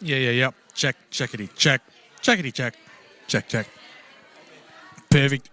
Yeah. Check, checkity, check, checkity, check, check. Perfect.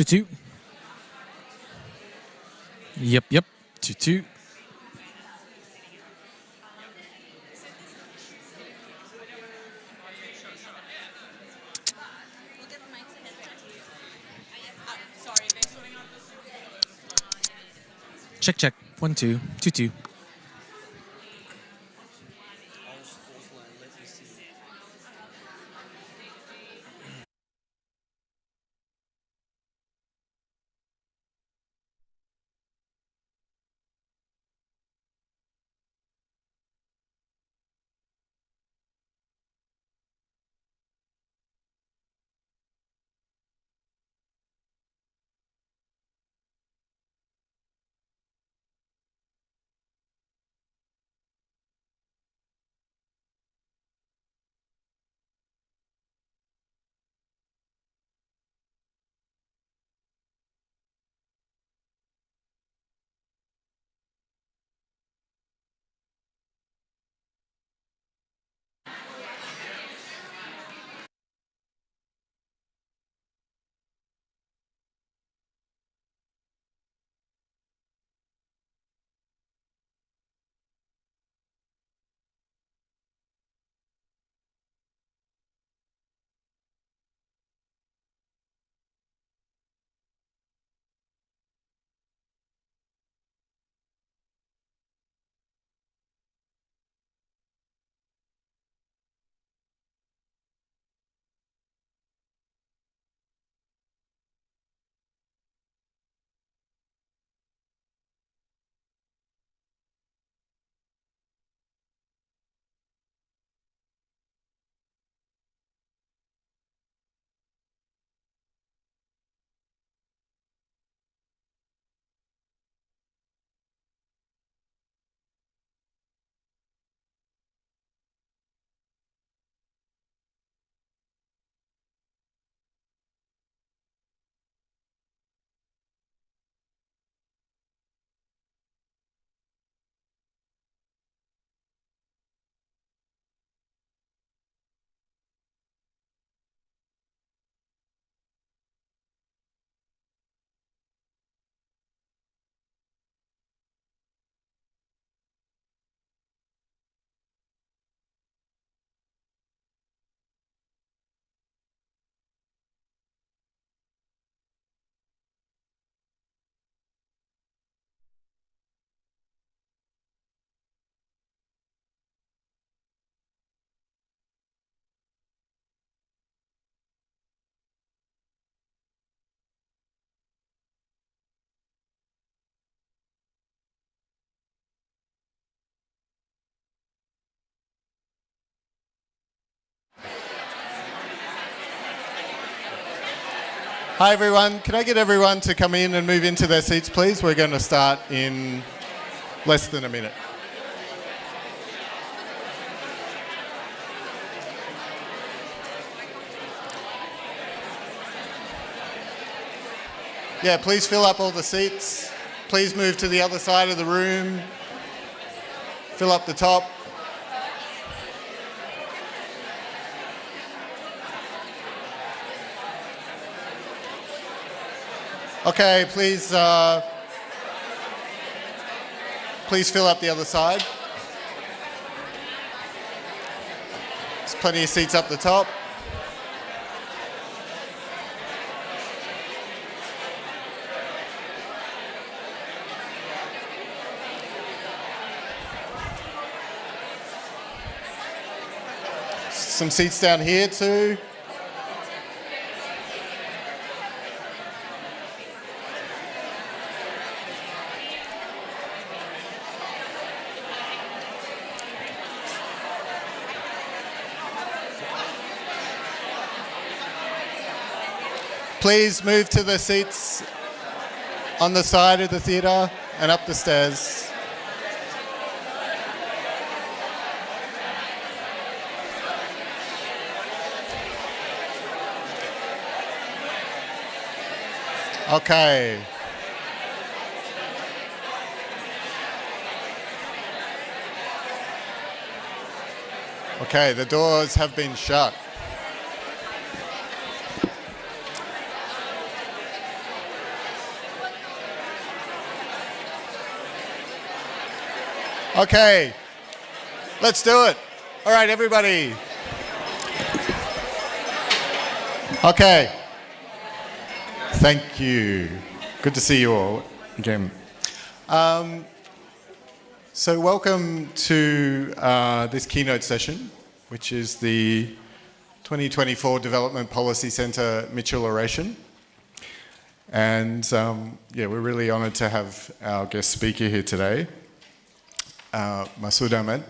Two. Yep. Two. Check. 1 2 2 2. Hi everyone, can I get everyone to come in and move into their seats please? We're going to start in less than a minute. Yeah, please fill up all the seats. Please move to the other side of the room. Fill up the top. Okay, please fill up the other side. There's plenty of seats up the top. Some seats down here too. Please move to the seats on the side of the theatre and up the stairs. Okay. Okay, the doors have been shut. Okay, let's do it. All right, everybody. Okay. Thank you. Good to see you all again. So welcome to this keynote session, which is the 2024 Development Policy Centre Mitchell Oration. And yeah, we're really honoured to have our guest speaker here today, Masood Ahmed,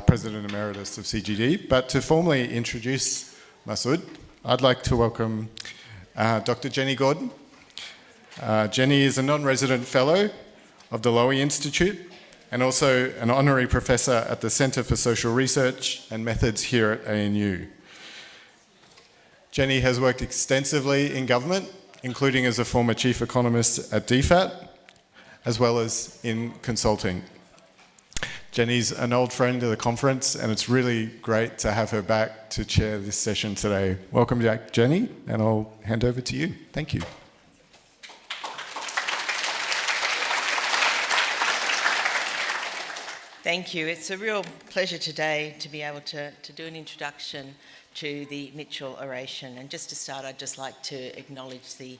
President Emeritus of CGD. But to formally introduce Masood, I'd like to welcome Dr. Jenny Gordon. Jenny is a non-resident fellow of the Lowy Institute and also an honorary professor at the Centre for Social Research and Methods here at ANU. Jenny has worked extensively in government, including as a former chief economist at DFAT, as well as in consulting. Jenny's an old friend of the conference, and it's really great to have her back to chair this session today. Welcome back, Jenny, and I'll hand over to you. Thank you. Thank you. It's a real pleasure today to be able to do an introduction to the Mitchell Oration. And just to start, I'd just like to acknowledge the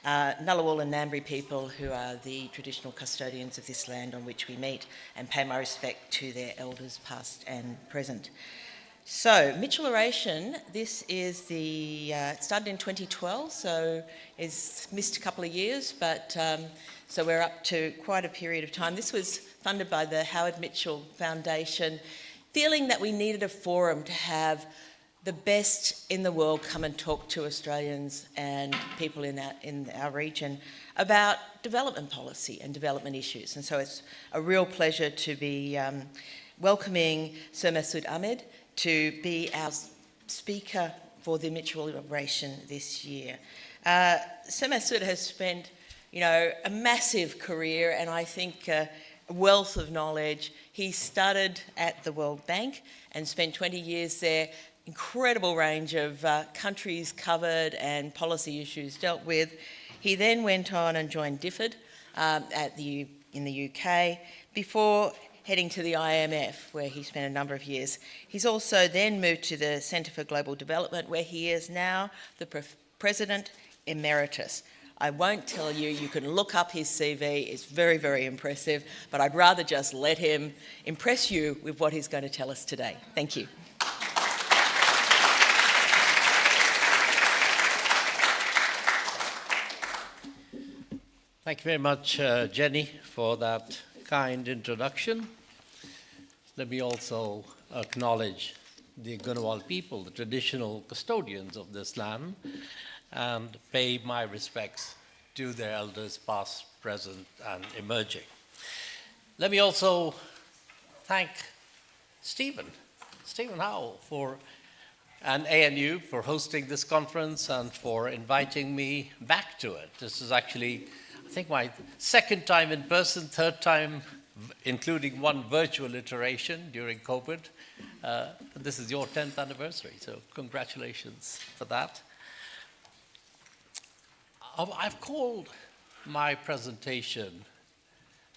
Ngunnawal and Ngambri people who are the traditional custodians of this land on which we meet, and pay my respect to their elders past and present. So, Mitchell Oration, this is it started in 2012, so it's missed a couple of years, but so we're up to quite a period of time. This was funded by the Howard Mitchell Foundation, feeling that we needed a forum to have the best in the world come and talk to Australians and people in our region about development policy and development issues. And so it's a real pleasure to be welcoming Sir Masood Ahmed to be our speaker for the Mitchell Oration this year. Sir Masood has spent, a massive career, and I think a wealth of knowledge. He started at the World Bank and spent 20 years there. Incredible range of countries covered and policy issues dealt with. He then went on and joined DFID in the UK before heading to the IMF, where he spent a number of years. He's also then moved to the Centre for Global Development, where he is now the President Emeritus. I won't tell you, you can look up his CV, it's very, very impressive, but I'd rather just let him impress you with what he's going to tell us today. Thank you. Thank you very much, Jenny, for that kind introduction. Let me also acknowledge the Ngunnawal people, the traditional custodians of this land, and pay my respects to their elders, past, present, and emerging. Let me also thank Stephen Howell and ANU for hosting this conference and for inviting me back to it. This is actually, I think, my second time in person, third time including one virtual iteration during COVID. This is your 10th anniversary, so congratulations for that. I've called my presentation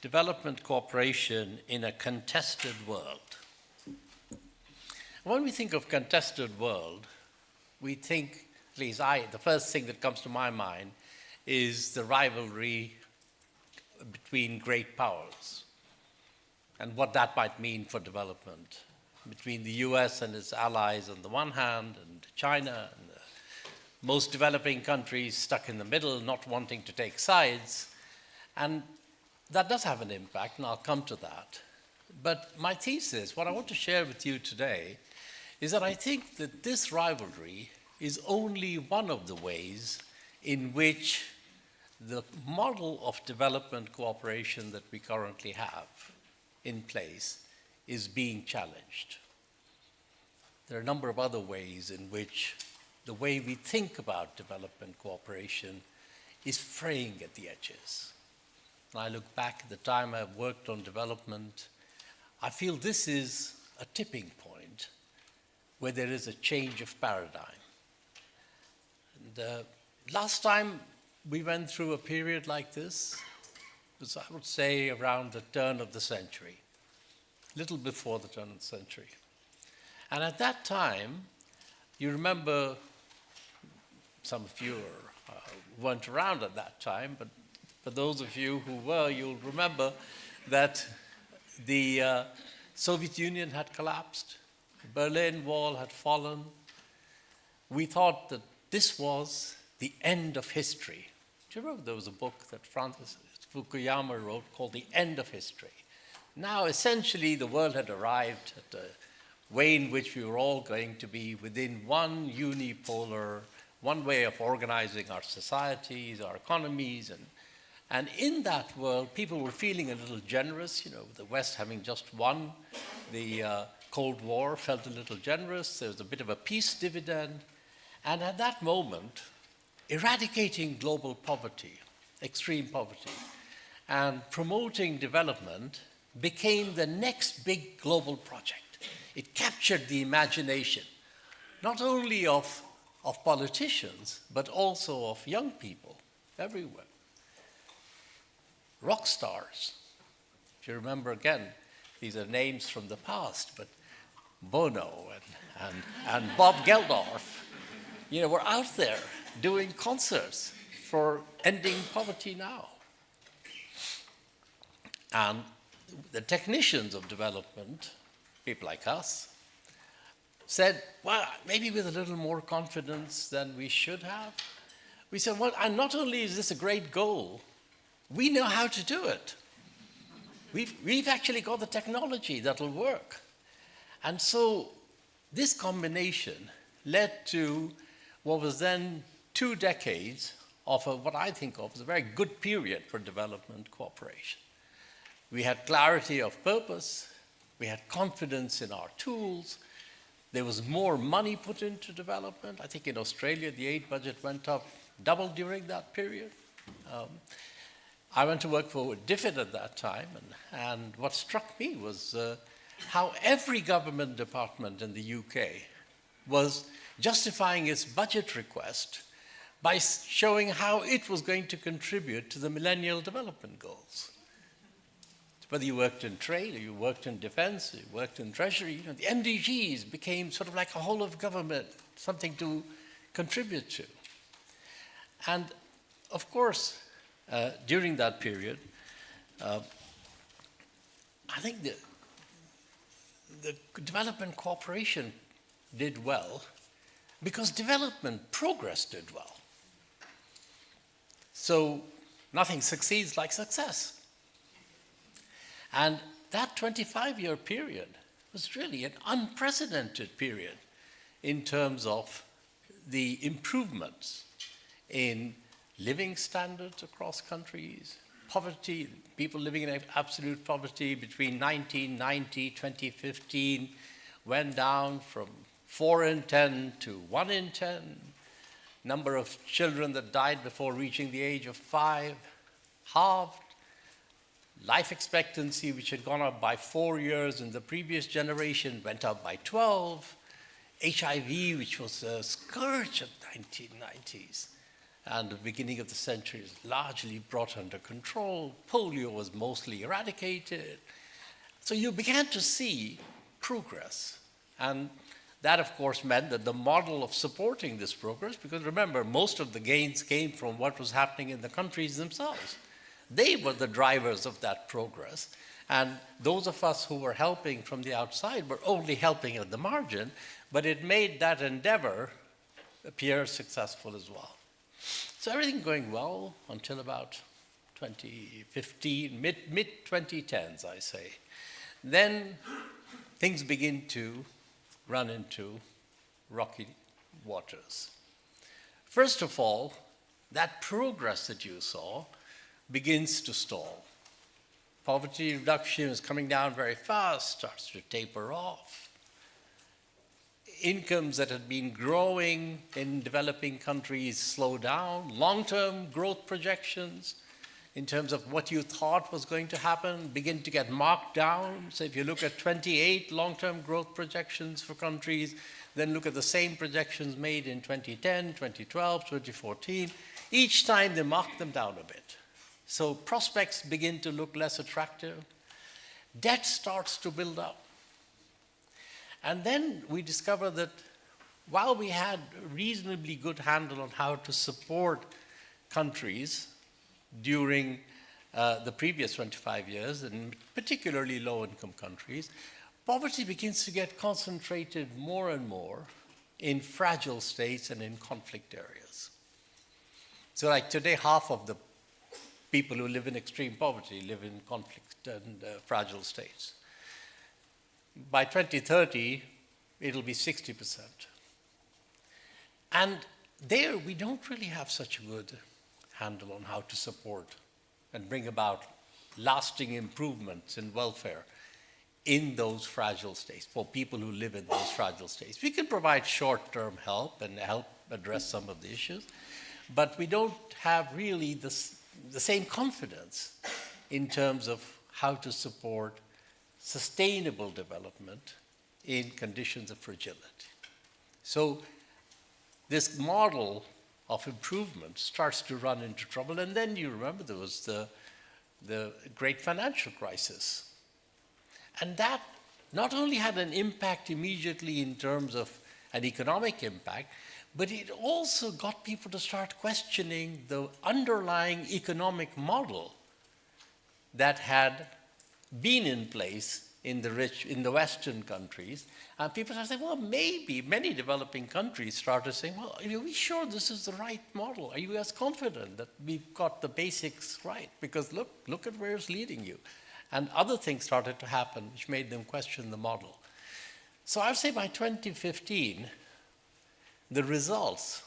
Development Cooperation in a Contested World. When we think of contested world, we think, at least the first thing that comes to my mind is the rivalry between great powers and what that might mean for development between the US and its allies on the one hand, and China and the most developing countries stuck in the middle, not wanting to take sides. And that does have an impact, and I'll come to that. But my thesis, what I want to share with you today, is that I think that this rivalry is only one of the ways in which the model of development cooperation that we currently have in place is being challenged. There are a number of other ways in which the way we think about development cooperation is fraying at the edges. When I look back at the time I've worked on development, I feel this is a tipping point where there is a change of paradigm. And last time we went through a period like this was, I would say, around the turn of the century, a little before the turn of the century. And at that time, you remember, some of you weren't around at that time, but for those of you who were, you'll remember that the Soviet Union had collapsed, the Berlin Wall had fallen. We thought that this was the end of history. Do you remember there was a book that Francis Fukuyama wrote called The End of History? Now, essentially, the world had arrived at a way in which we were all going to be within one unipolar, one way of organizing our societies, our economies, and in that world, people were feeling a little generous. You know, the West having just won the Cold War felt a little generous. There was a bit of a peace dividend. And at that moment, eradicating global poverty, extreme poverty, and promoting development became the next big global project. It captured the imagination, not only of politicians, but also of young people everywhere. Rock stars. If you remember again, these are names from the past, but Bono and Bob Geldof, you know, were out there doing concerts for ending poverty now. And the technicians of development, people like us, said, well, maybe with a little more confidence than we should have. We said, well, and not only is this a great goal, we know how to do it. We've actually got the technology that'll work. And so this combination led to what was then 2 decades of what I think of as a very good period for development cooperation. We had clarity of purpose, we had confidence in our tools, there was more money put into development. I think in Australia the aid budget went up double during that period. I went to work for DFID at that time, and what struck me was how every government department in the UK was justifying its budget request by showing how it was going to contribute to the Millennium Development Goals. Whether you worked in trade, or you worked in defense, or you worked in treasury, you know, the MDGs became sort of like a whole of government, something to contribute to. And of course, during that period, I think the development cooperation did well because development progress did well. So nothing succeeds like success. And that 25-year period was really an unprecedented period in terms of the improvements in living standards across countries, poverty, people living in absolute poverty between 1990, 2015, went down from 4 in 10 to 1 in 10. Number of children that died before reaching the age of 5 halved. Life expectancy, which had gone up by 4 years in the previous generation, went up by 12. HIV, which was a scourge of the 1990s and the beginning of the century, is largely brought under control. Polio was mostly eradicated. So you began to see progress. And that, of course, meant that the model of supporting this progress, because remember, most of the gains came from what was happening in the countries themselves. They were the drivers of that progress. And those of us who were helping from the outside were only helping at the margin, but it made that endeavor appear successful as well. So everything going well until about 2015, mid-2010s, I say. Then things begin to run into rocky waters. First of all, that progress that you saw begins to stall. Poverty reduction is coming down very fast, starts to taper off. Incomes that had been growing in developing countries slow down. Long-term growth projections in terms of what you thought was going to happen begin to get marked down. So if you look at 28 long-term growth projections for countries, then look at the same projections made in 2010, 2012, 2014, each time they mark them down a bit. So prospects begin to look less attractive. Debt starts to build up. And then we discover that while we had a reasonably good handle on how to support countries during the previous 25 years, and particularly low-income countries, poverty begins to get concentrated more and more in fragile states and in conflict areas. So like today, half of the people who live in extreme poverty live in conflict and fragile states. By 2030, it'll be 60%. And there, we don't really have such a good handle on how to support and bring about lasting improvements in welfare in those fragile states, for people who live in those fragile states. We can provide short-term help and help address some of the issues, but we don't have really the same confidence in terms of how to support sustainable development in conditions of fragility. So this model of improvement starts to run into trouble. And then you remember there was the great financial crisis. And that not only had an impact immediately in terms of an economic impact, but it also got people to start questioning the underlying economic model that had been in place in the Western countries. And people started saying, well, maybe many developing countries started saying, well, are we sure this is the right model? Are you as confident that we've got the basics right? Because look at where it's leading you. And other things started to happen which made them question the model. So I would say by 2015, the results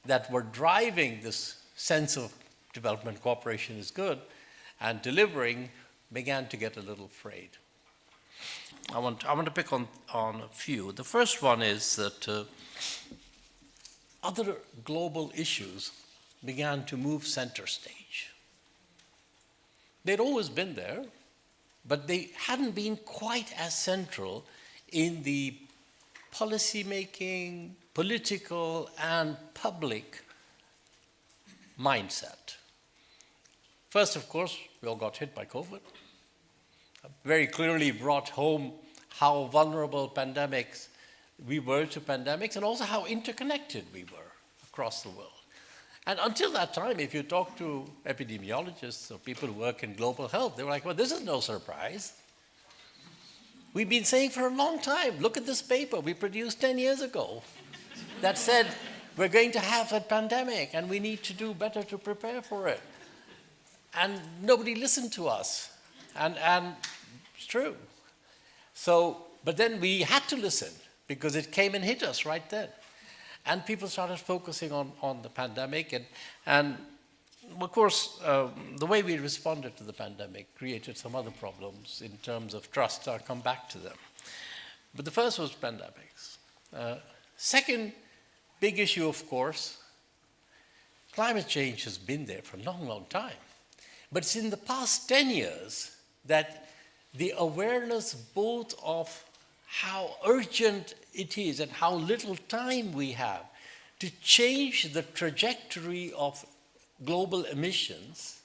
that were driving this sense of development cooperation is good and delivering began to get a little frayed. I want to pick on a few. The first one is that other global issues began to move center stage. They'd always been there, but they hadn't been quite as central in the policy-making, political, and public mindset. First, of course, we all got hit by COVID. Very clearly brought home how vulnerable we were to pandemics, and also how interconnected we were across the world. And until that time, if you talk to epidemiologists or people who work in global health, they were like, well, this is no surprise. We've been saying for a long time, look at this paper we produced 10 years ago that said we're going to have a pandemic and we need to do better to prepare for it. And nobody listened to us. And it's true. So, but then we had to listen because it came and hit us right then. And people started focusing on the pandemic. And of course, the way we responded to the pandemic created some other problems in terms of trust. I'll come back to them. But the first was pandemics. Second big issue, of course, climate change has been there for a long, long time. But it's in the past 10 years that the awareness both of how urgent it is and how little time we have to change the trajectory of global emissions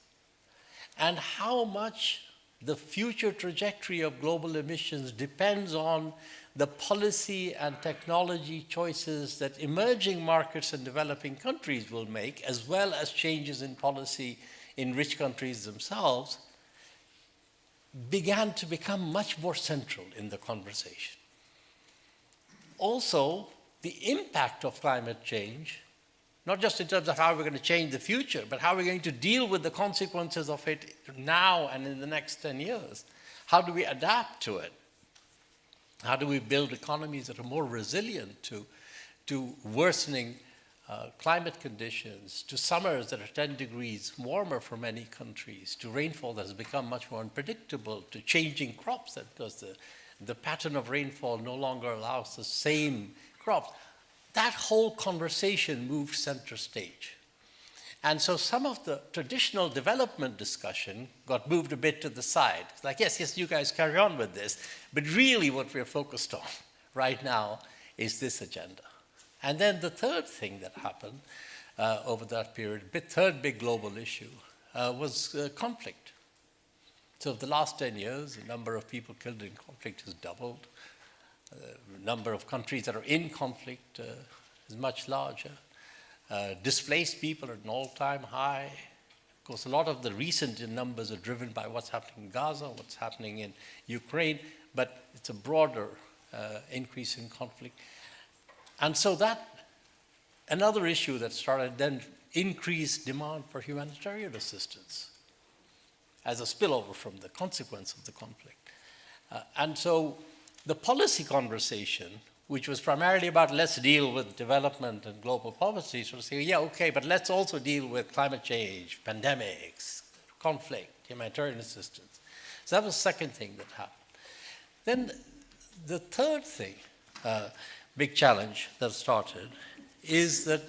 and how much the future trajectory of global emissions depends on the policy and technology choices that emerging markets and developing countries will make, as well as changes in policy in rich countries themselves, began to become much more central in the conversation. Also, the impact of climate change, not just in terms of how we're going to change the future, but how we're going to deal with the consequences of it now and in the next 10 years. How do we adapt to it? How do we build economies that are more resilient to worsening climate conditions, to summers that are 10 degrees warmer for many countries, to rainfall that has become much more unpredictable, to changing crops because the pattern of rainfall no longer allows the same crops? That whole conversation moved center stage. And so some of the traditional development discussion got moved a bit to the side. It's like, yes, you guys carry on with this, but really what we're focused on right now is this agenda. And then the third thing that happened over that period, third big global issue, was conflict. So the last 10 years, the number of people killed in conflict has doubled. The number of countries that are in conflict is much larger. Displaced people are at an all-time high. Of course, a lot of the recent numbers are driven by what's happening in Gaza, what's happening in Ukraine, but it's a broader increase in conflict. And so that, another issue that started then increased demand for humanitarian assistance as a spillover from the consequence of the conflict. And so the policy conversation, which was primarily about let's deal with development and global poverty, sort of say, yeah, okay, but let's also deal with climate change, pandemics, conflict, humanitarian assistance. So that was the second thing that happened. Then the third thing, big challenge that started, is that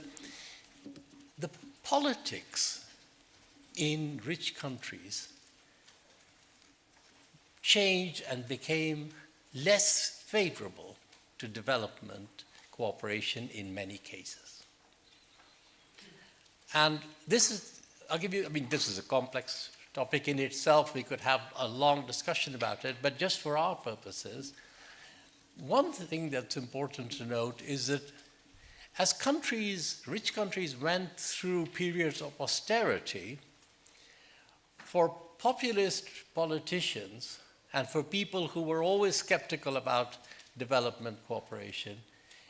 the politics in rich countries changed and became less favorable to development cooperation in many cases. And this is, this is a complex topic in itself. We could have a long discussion about it, but just for our purposes, one thing that's important to note is that as countries, rich countries, went through periods of austerity, for populist politicians and for people who were always skeptical about development cooperation,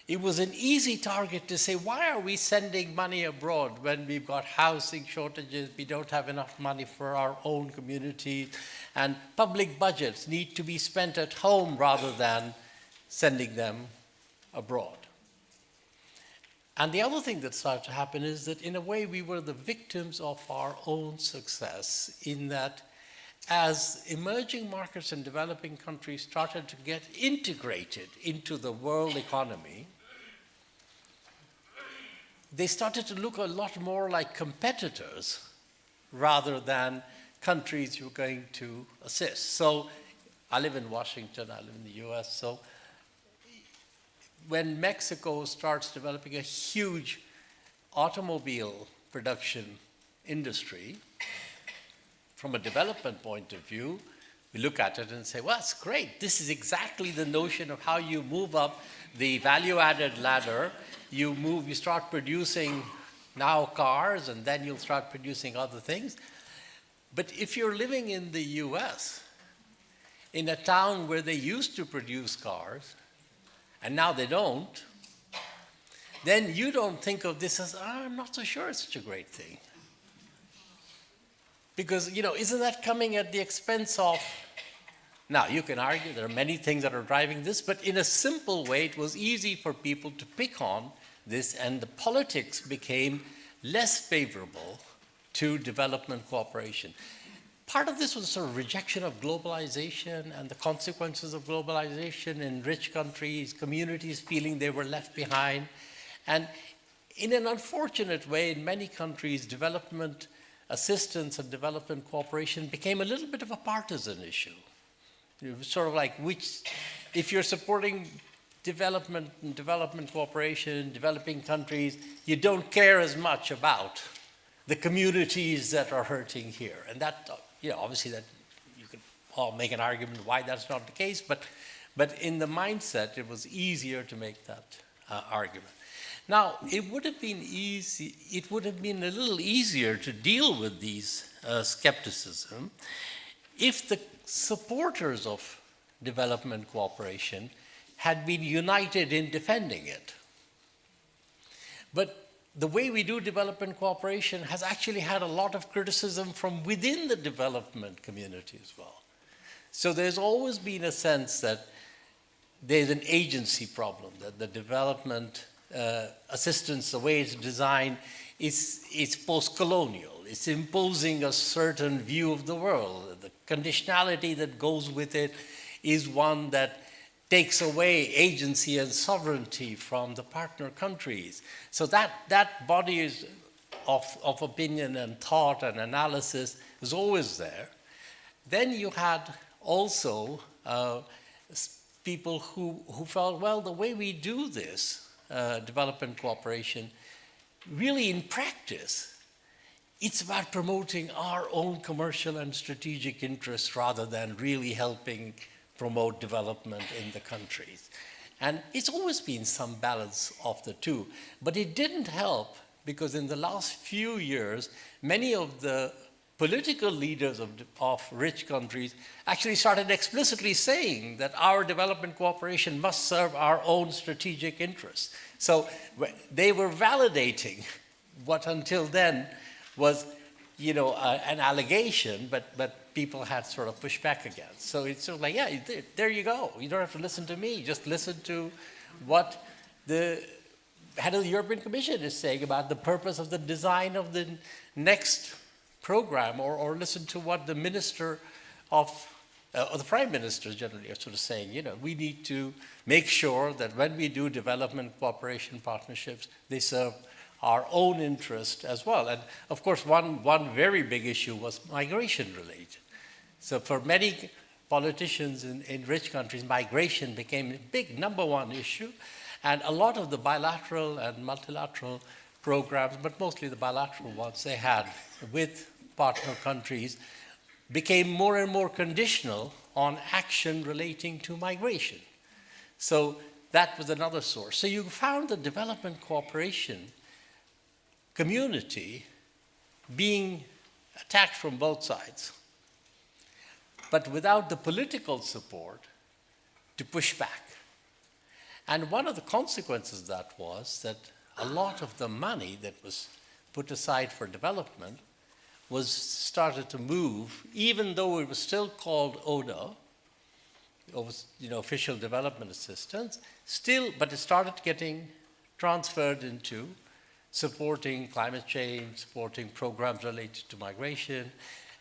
it was an easy target to say, why are we sending money abroad when we've got housing shortages, we don't have enough money for our own community, and public budgets need to be spent at home rather than sending them abroad. And the other thing that started to happen is that in a way we were the victims of our own success, in that as emerging markets and developing countries started to get integrated into the world economy, they started to look a lot more like competitors rather than countries who were going to assist. So I live in Washington, I live in the US, so when Mexico starts developing a huge automobile production industry, from a development point of view, we look at it and say, well, it's great. This is exactly the notion of how you move up the value-added ladder. You start producing now cars, and then you'll start producing other things. But if you're living in the US, in a town where they used to produce cars, and now they don't, then you don't think of this as, I'm not so sure it's such a great thing. Because, isn't that coming at the expense of, now you can argue there are many things that are driving this, but in a simple way, it was easy for people to pick on this, and the politics became less favorable to development cooperation. Part of this was sort of rejection of globalization and the consequences of globalization in rich countries, communities feeling they were left behind. And in an unfortunate way, in many countries, development assistance and development cooperation became a little bit of a partisan issue. It was sort of like if you're supporting development and development cooperation, developing countries, you don't care as much about the communities that are hurting here. And that, obviously that you could all make an argument why that's not the case, but in the mindset, it was easier to make that argument. Now, it would have been a little easier to deal with these skepticism if the supporters of development cooperation had been united in defending it. But the way we do development cooperation has actually had a lot of criticism from within the development community as well. So there's always been a sense that there's an agency problem, that the development assistance, the way it's designed, is post-colonial. It's imposing a certain view of the world. The conditionality that goes with it is one that takes away agency and sovereignty from the partner countries. So that body of opinion and thought and analysis is always there. Then you had also people who felt, well, the way we do this, development cooperation, really in practice, it's about promoting our own commercial and strategic interests rather than really helping promote development in the countries. And it's always been some balance of the two. But it didn't help because in the last few years, many of the political leaders of rich countries actually started explicitly saying that our development cooperation must serve our own strategic interests. So they were validating what until then was, an allegation, but people had sort of pushed back against. So it's sort of like, yeah, there you go. You don't have to listen to me. Just listen to what the head of the European Commission is saying about the purpose of the design of the next program, or listen to what the minister or the prime ministers generally are sort of saying. We need to make sure that when we do development cooperation partnerships, they serve our own interest as well. And of course, one very big issue was migration related. So for many politicians in rich countries, migration became a big number one issue. And a lot of the bilateral and multilateral programs, but mostly the bilateral ones they had with partner countries, became more and more conditional on action relating to migration. So that was another source. So you found the development cooperation community being attacked from both sides, but without the political support to push back. And one of the consequences of that was that a lot of the money that was put aside for development was started to move, even though it was still called ODA, official development assistance, but it started getting transferred into supporting climate change, supporting programs related to migration.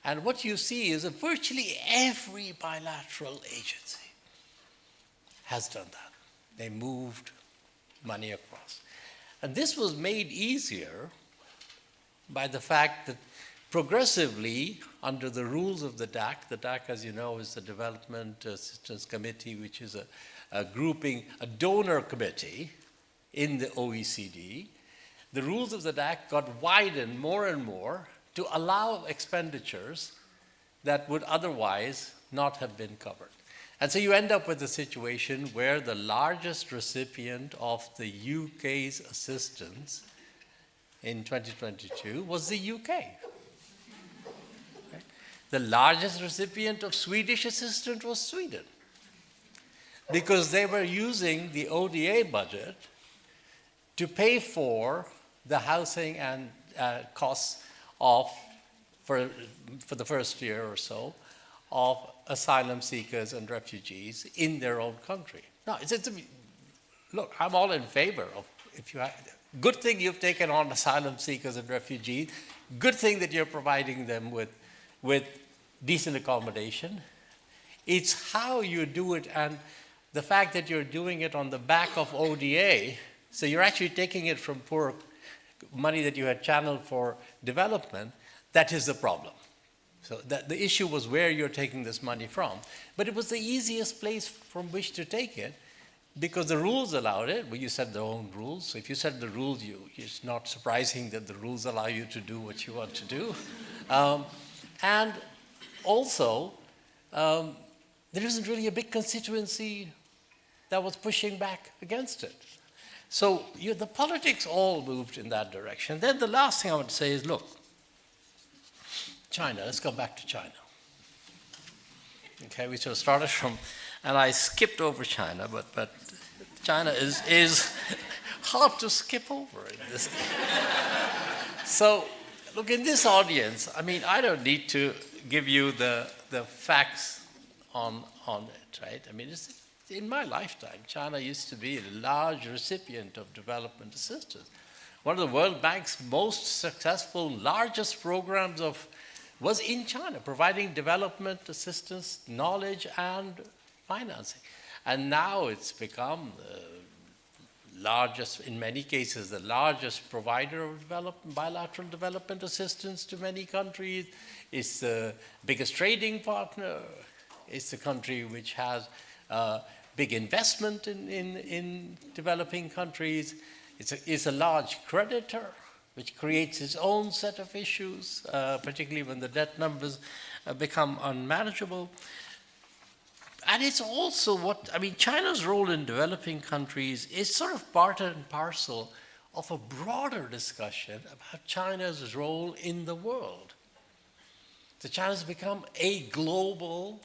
And what you see is that virtually every bilateral agency has done that. They moved money across. And this was made easier by the fact that progressively, under the rules of the DAC, as you know, is the Development Assistance Committee, which is a grouping, a donor committee in the OECD. The rules of the DAC got widened more and more to allow expenditures that would otherwise not have been covered. And so you end up with a situation where the largest recipient of the UK's assistance in 2022 was the UK. Right? The largest recipient of Swedish assistance was Sweden, because they were using the ODA budget to pay for the housing and costs for the first year or so of asylum seekers and refugees in their own country. Now, look, I'm all in favor of Good thing you've taken on asylum seekers and refugees. Good thing that you're providing them with decent accommodation. It's how you do it and the fact that you're doing it on the back of ODA, so you're actually taking it from poor money that you had channeled for development, that is the problem. So the issue was where you're taking this money from. But it was the easiest place from which to take it because the rules allowed it. Well, you set their own rules. So if you set the rules, it's not surprising that the rules allow you to do what you want to do. And also, there isn't really a big constituency that was pushing back against it. So the politics all moved in that direction. Then the last thing I want to say is, look, China, let's go back to China. Okay, we sort of started from, and I skipped over China, but China is hard to skip over in this case. So, look, in this audience, I mean, I don't need to give you the facts on it, right? I mean, in my lifetime, China used to be a large recipient of development assistance. One of the World Bank's most successful, largest programs was in China, providing development assistance, knowledge, and financing. And now it's become the largest, in many cases, the largest provider of bilateral development assistance to many countries. It's the biggest trading partner. It's the country which has big investment in developing countries. It's a large creditor, which creates its own set of issues, particularly when the debt numbers become unmanageable. And it's also China's role in developing countries is sort of part and parcel of a broader discussion about China's role in the world. So China's become a global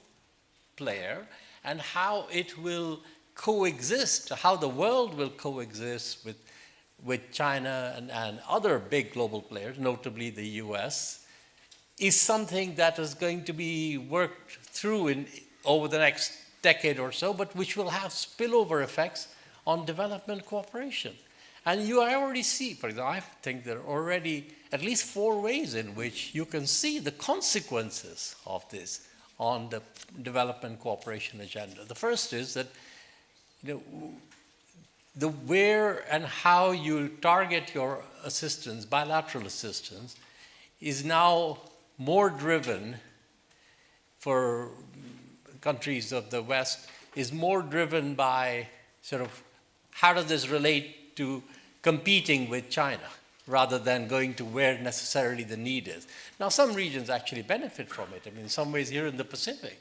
player, and how it will coexist, how the world will coexist with China and other big global players, notably the US, is something that is going to be worked through over the next decade or so, but which will have spillover effects on development cooperation. And I already see, for example, I think there are already at least 4 ways in which you can see the consequences of this on the development cooperation agenda. The first is that the where and how you target your assistance, bilateral assistance, is now more driven for countries of the West, is more driven by sort of how does this relate to competing with China rather than going to where necessarily the need is. Now, some regions actually benefit from it. I mean, in some ways here in the Pacific,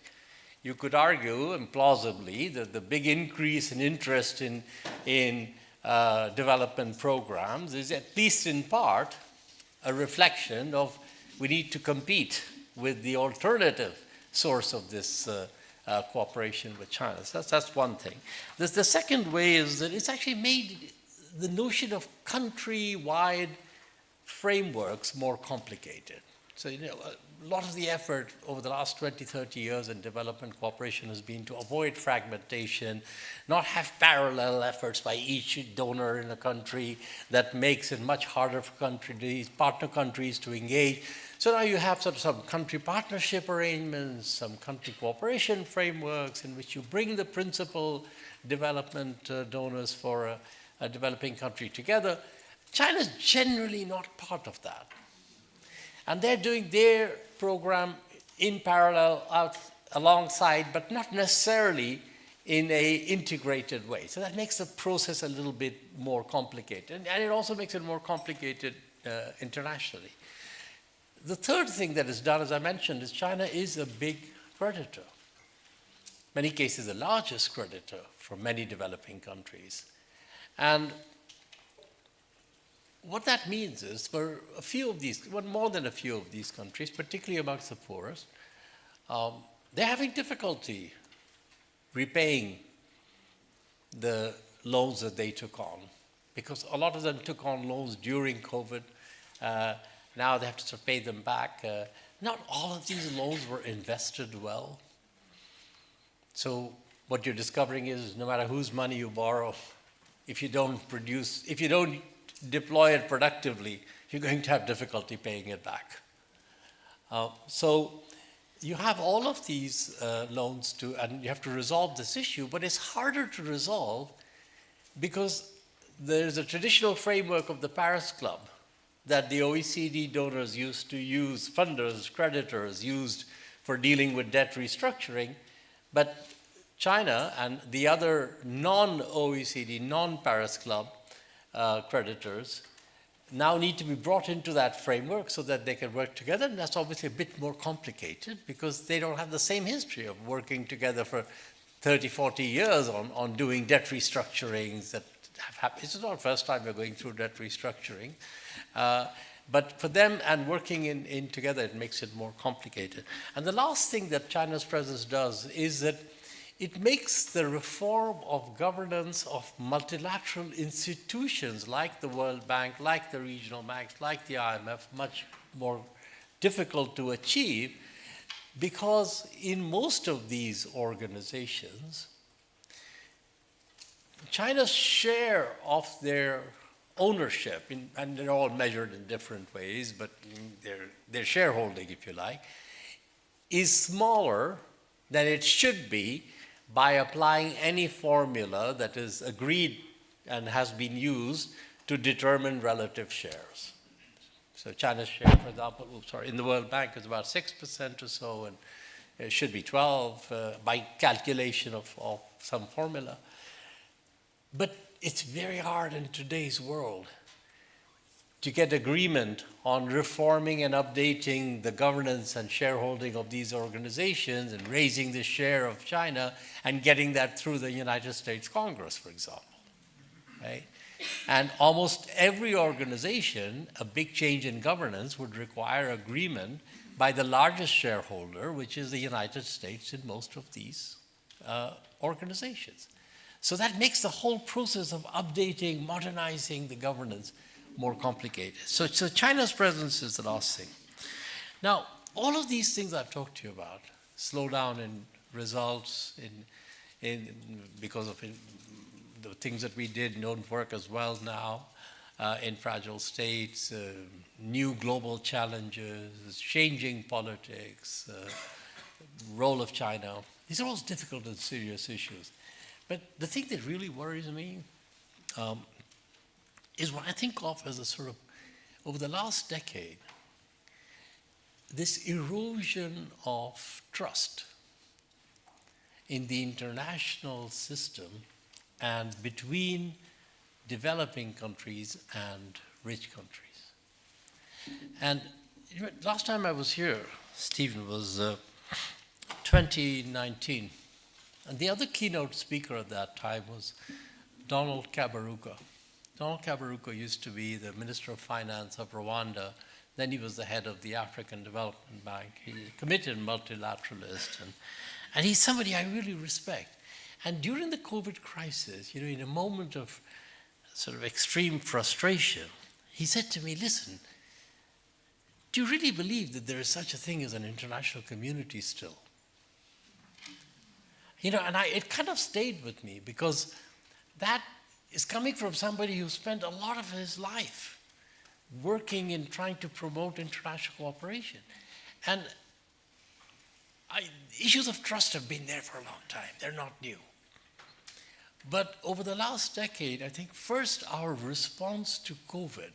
you could argue, and plausibly, that the big increase in interest in development programs is at least in part a reflection of we need to compete with the alternative source of this cooperation with China. So that's one thing. The second way is that it's actually made the notion of country-wide frameworks more complicated. So, a lot of the effort over the last 20, 30 years in development cooperation has been to avoid fragmentation, not have parallel efforts by each donor in a country that makes it much harder for partner countries to engage. So now you have sort of some country partnership arrangements, some country cooperation frameworks in which you bring the principal development donors for a developing country together. China's generally not part of that. And they're doing their program in parallel alongside, but not necessarily in an integrated way. So that makes the process a little bit more complicated. And it also makes it more complicated internationally. The third thing that is done, as I mentioned, is China is a big creditor. Many cases the largest creditor for many developing countries. And what that means is for a few of these, well, more than a few of these countries, particularly amongst the poorest, they're having difficulty repaying the loans that they took on, because a lot of them took on loans during COVID. Now they have to sort of pay them back. Not all of these loans were invested well. So what you're discovering is no matter whose money you borrow, if you don't deploy it productively, you're going to have difficulty paying it back. So you have all of these loans and you have to resolve this issue, but it's harder to resolve because there's a traditional framework of the Paris Club that the OECD donors used to use, funders, creditors used for dealing with debt restructuring, but China and the other non-OECD, non-Paris Club creditors now need to be brought into that framework so that they can work together. And that's obviously a bit more complicated because they don't have the same history of working together for 30, 40 years on doing debt restructurings that have happened. This is not the first time we're going through debt restructuring. But for them and working in together, it makes it more complicated. And the last thing that China's presence does is that it makes the reform of governance of multilateral institutions like the World Bank, like the regional banks, like the IMF, much more difficult to achieve because in most of these organizations, China's share of their ownership, and they're all measured in different ways, but their shareholding, if you like, is smaller than it should be by applying any formula that is agreed and has been used to determine relative shares. So China's share, for example, in the World Bank is about 6% or so, and it should be 12 by calculation of some formula. But it's very hard in today's world to get agreement on reforming and updating the governance and shareholding of these organizations and raising the share of China and getting that through the United States Congress, for example, right? And almost every organization, a big change in governance would require agreement by the largest shareholder, which is the United States in most of these organizations. So that makes the whole process of updating, modernizing the governance more complicated. So China's presence is the last thing. Now, all of these things I've talked to you about, slowdown in results, because of the things that we did don't work as well now, in fragile states, new global challenges, changing politics, role of China. These are all difficult and serious issues. But the thing that really worries me is what I think of as a sort of, over the last decade, this erosion of trust in the international system and between developing countries and rich countries. And last time I was here, Stephen, was 2019. And the other keynote speaker at that time was Donald Kaberuka. Donald Kaberuka used to be the Minister of Finance of Rwanda. Then he was the head of the African Development Bank. He's a committed multilateralist. And he's somebody I really respect. And during the COVID crisis, in a moment of sort of extreme frustration, he said to me, listen, do you really believe that there is such a thing as an international community still? And it kind of stayed with me because that is coming from somebody who spent a lot of his life working in trying to promote international cooperation. And issues of trust have been there for a long time. They're not new. But over the last decade, I think first our response to COVID,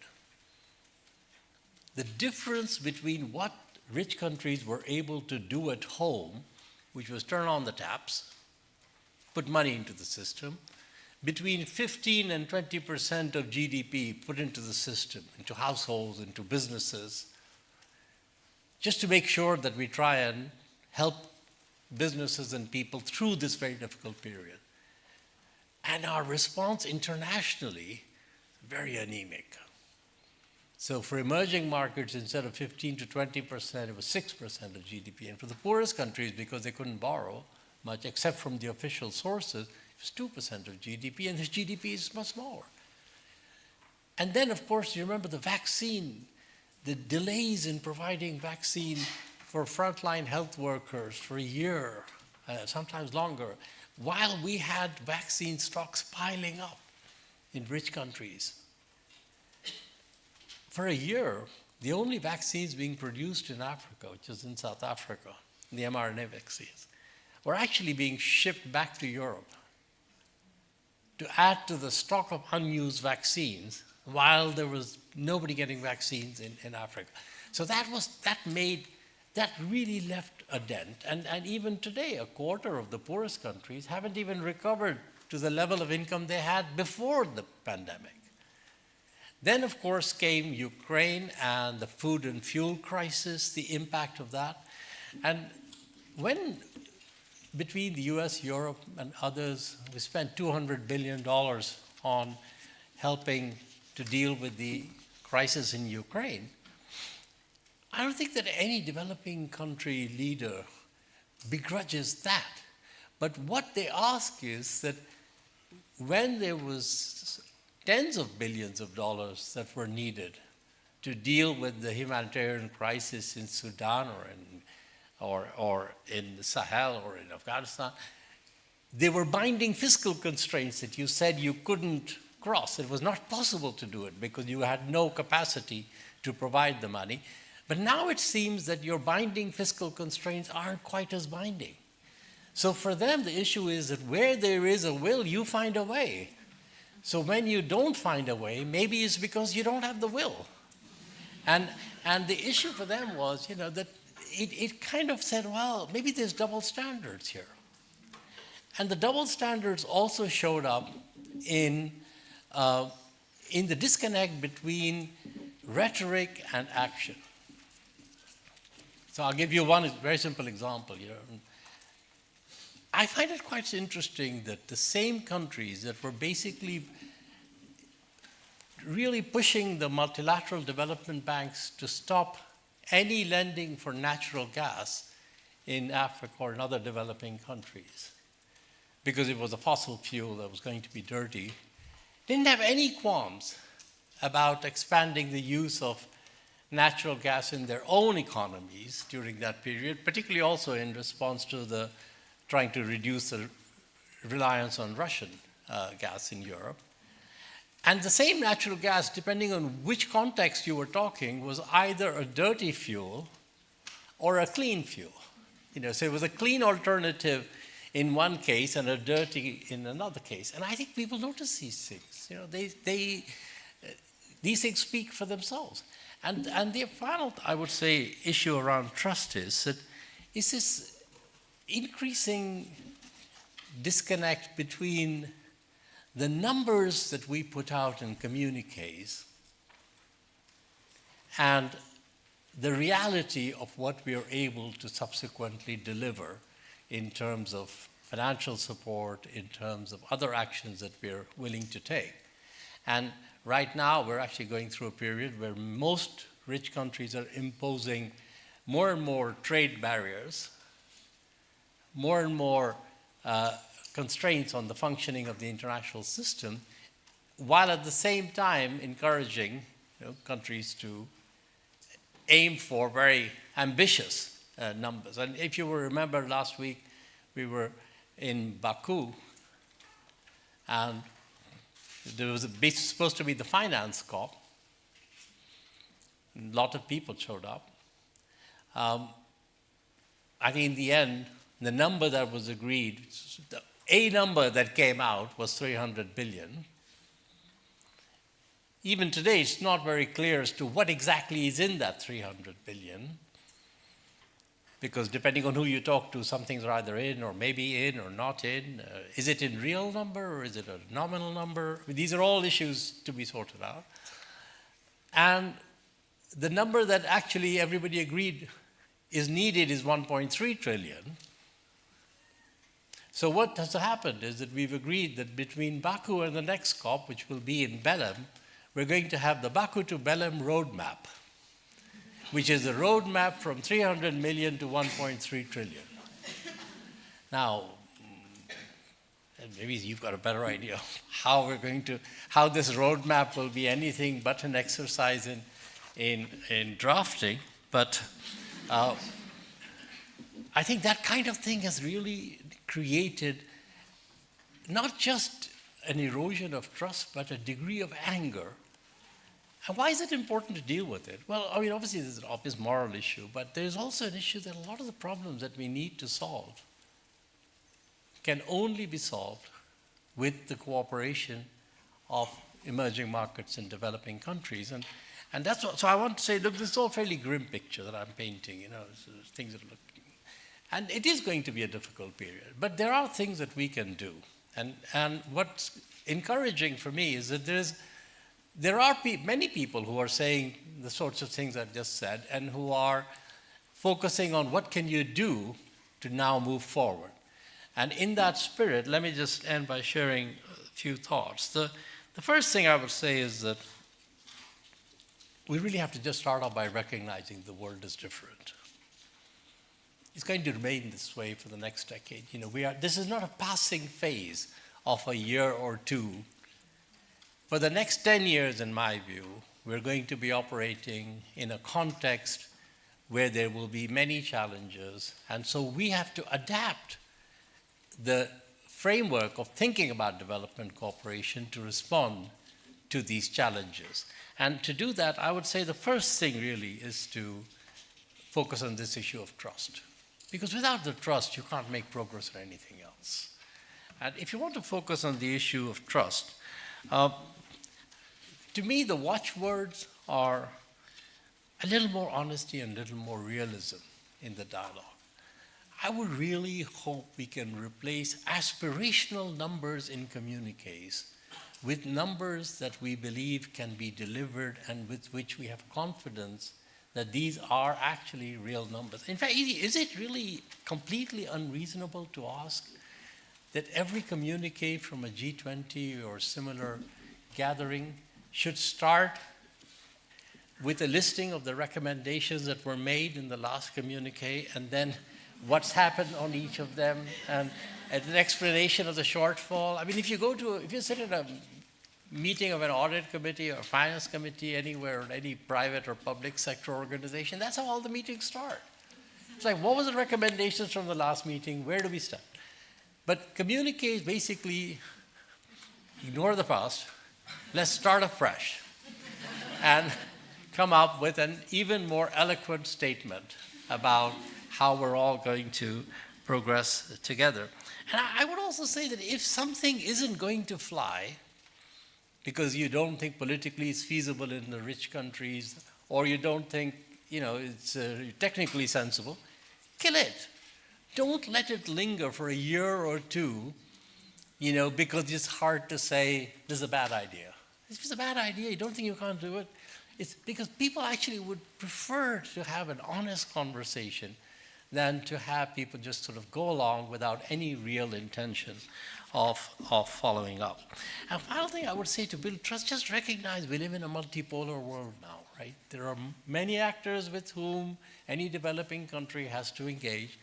the difference between what rich countries were able to do at home, which was turn on the taps, put money into the system, between 15 and 20% of GDP put into the system, into households, into businesses, just to make sure that we try and help businesses and people through this very difficult period. And our response internationally, very anemic. So for emerging markets, instead of 15 to 20%, it was 6% of GDP. And for the poorest countries, because they couldn't borrow much, except from the official sources, it was 2% of GDP, and this GDP is much smaller. And then, of course, you remember the vaccine, the delays in providing vaccine for frontline health workers for a year, sometimes longer, while we had vaccine stocks piling up in rich countries. for a year, the only vaccines being produced in Africa, which is in South Africa, the mRNA vaccines, were actually being shipped back to Europe to add to the stock of unused vaccines while there was nobody getting vaccines in Africa. So that really left a dent. And even today, a quarter of the poorest countries haven't even recovered to the level of income they had before the pandemic. Then, of course, came Ukraine and the food and fuel crisis, the impact of that. And when, between the US, Europe, and others, we spent $200 billion on helping to deal with the crisis in Ukraine, I don't think that any developing country leader begrudges that. But what they ask is that when there was tens of billions of dollars that were needed to deal with the humanitarian crisis in Sudan or in the Sahel or in Afghanistan, there were binding fiscal constraints that you said you couldn't cross. It was not possible to do it because you had no capacity to provide the money. But now it seems that your binding fiscal constraints aren't quite as binding. So for them, the issue is that where there is a will, you find a way. So when you don't find a way, maybe it's because you don't have the will. And the issue for them was, that it kind of said, well, maybe there's double standards here. And the double standards also showed up in the disconnect between rhetoric and action. So I'll give you one very simple example. I find it quite interesting that the same countries that were basically really pushing the multilateral development banks to stop any lending for natural gas in Africa or in other developing countries, because it was a fossil fuel that was going to be dirty, didn't have any qualms about expanding the use of natural gas in their own economies during that period, particularly also in response to trying to reduce the reliance on Russian gas in Europe. And the same natural gas, depending on which context you were talking, was either a dirty fuel or a clean fuel. So it was a clean alternative in one case and a dirty in another case. And I think people notice these things. These things speak for themselves. And the final, I would say, issue around trust is this increasing disconnect between the numbers that we put out in communiques and the reality of what we are able to subsequently deliver in terms of financial support, in terms of other actions that we're willing to take. And right now, we're actually going through a period where most rich countries are imposing more and more trade barriers, more and more constraints on the functioning of the international system, while at the same time encouraging countries to aim for very ambitious numbers. And if you will remember, last week we were in Baku, and there was supposed to be the finance COP. A lot of people showed up. I think in the end, the number that was agreed, a number that came out was 300 billion. Even today, it's not very clear as to what exactly is in that 300 billion, because depending on who you talk to, some things are either in or maybe in or not in. Is it in real number or is it a nominal number? These are all issues to be sorted out. And the number that actually everybody agreed is needed is 1.3 trillion. So what has happened is that we've agreed that between Baku and the next COP, which will be in Belem, we're going to have the Baku to Belem roadmap, which is a roadmap from 300 million to 1.3 trillion. Now, maybe you've got a better idea of how this roadmap will be anything but an exercise in drafting, but I think that kind of thing has really created not just an erosion of trust, but a degree of anger And why is it important to deal with it? Well, I mean, obviously there's an obvious moral issue, but there's also an issue that a lot of the problems that we need to solve can only be solved with the cooperation of emerging markets in developing countries. And that's what, so I want to say, look, this is all a fairly grim picture that I'm painting, so things that look, and it is going to be a difficult period, but there are things that we can do. And what's encouraging for me is that there are many people who are saying the sorts of things I've just said and who are focusing on what can you do to now move forward. And in that spirit, let me just end by sharing a few thoughts. The first thing I would say is that we really have to just start off by recognizing the world is different. It's going to remain this way for the next decade. This is not a passing phase of a year or two. For the next 10 years, in my view, we're going to be operating in a context where there will be many challenges. And so we have to adapt the framework of thinking about development cooperation to respond to these challenges. And to do that, I would say the first thing really is to focus on this issue of trust. Because without the trust, you can't make progress on anything else. And if you want to focus on the issue of trust, to me, the watchwords are a little more honesty and a little more realism in the dialogue. I would really hope we can replace aspirational numbers in communiques with numbers that we believe can be delivered and with which we have confidence that these are actually real numbers. In fact, is it really completely unreasonable to ask that every communique from a G20 or similar gathering should start with a listing of the recommendations that were made in the last communique and then what's happened on each of them and an explanation of the shortfall? I mean, if you sit in a meeting of an audit committee or finance committee anywhere in any private or public sector organization, that's how all the meetings start. It's like, what was the recommendations from the last meeting? Where do we start? But communiques basically ignore the past. Let's start afresh and come up with an even more eloquent statement about how we're all going to progress together. And I would also say that if something isn't going to fly because you don't think politically it's feasible in the rich countries or you don't think it's technically sensible, kill it. Don't let it linger for a year or two, because it's hard to say this is a bad idea. If it's a bad idea, you don't think you can't do it, it's because people actually would prefer to have an honest conversation than to have people just sort of go along without any real intention of following up. And final thing I would say to build trust, just recognize we live in a multipolar world now, right? There are many actors with whom any developing country has to engage.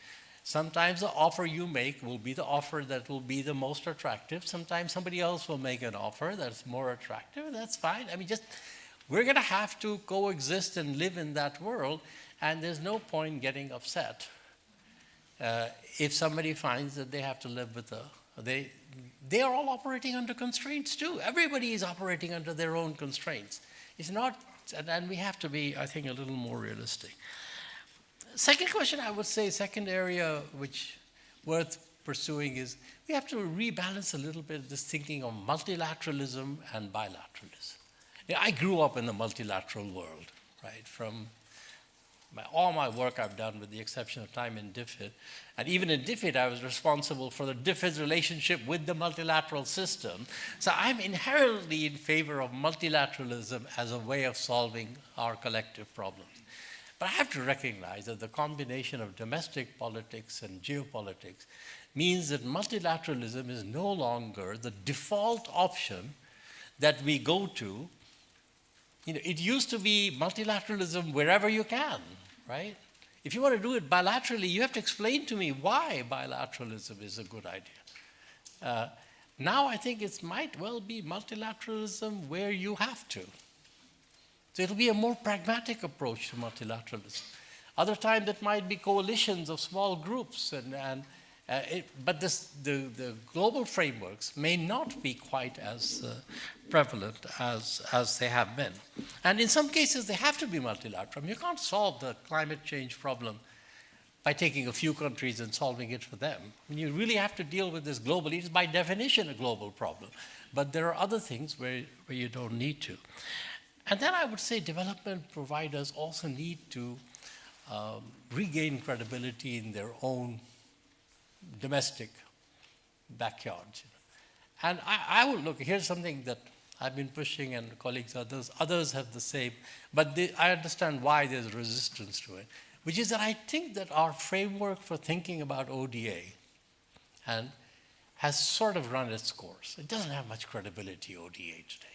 Sometimes the offer you make will be the offer that will be the most attractive. Sometimes somebody else will make an offer that's more attractive. That's fine. I mean, we're going to have to coexist and live in that world, and there's no point getting upset if somebody finds that they have to live with they are all operating under constraints too. Everybody is operating under their own constraints. It's not, and we have to be, I think, a little more realistic. Second question, I would say, second area which worth pursuing is we have to rebalance a little bit this thinking of multilateralism and bilateralism. I grew up in the multilateral world, right? From all my work I've done, with the exception of time in DFID, and even in DFID, I was responsible for the DFID's relationship with the multilateral system. So I'm inherently in favor of multilateralism as a way of solving our collective problems. But I have to recognize that the combination of domestic politics and geopolitics means that multilateralism is no longer the default option that we go to. It used to be multilateralism wherever you can, right? If you want to do it bilaterally, you have to explain to me why bilateralism is a good idea. Now I think it might well be multilateralism where you have to. So it'll be a more pragmatic approach to multilateralism. Other times it might be coalitions of small groups But the global frameworks may not be quite as prevalent as they have been. And in some cases, they have to be multilateral. You can't solve the climate change problem by taking a few countries and solving it for them. You really have to deal with this globally. It's by definition a global problem. But there are other things where you don't need to. And then I would say development providers also need to regain credibility in their own domestic backyards. And I will look, here's something that I've been pushing, and colleagues, others have the same, but I understand why there's resistance to it, which is that I think that our framework for thinking about ODA has sort of run its course. It doesn't have much credibility, ODA today.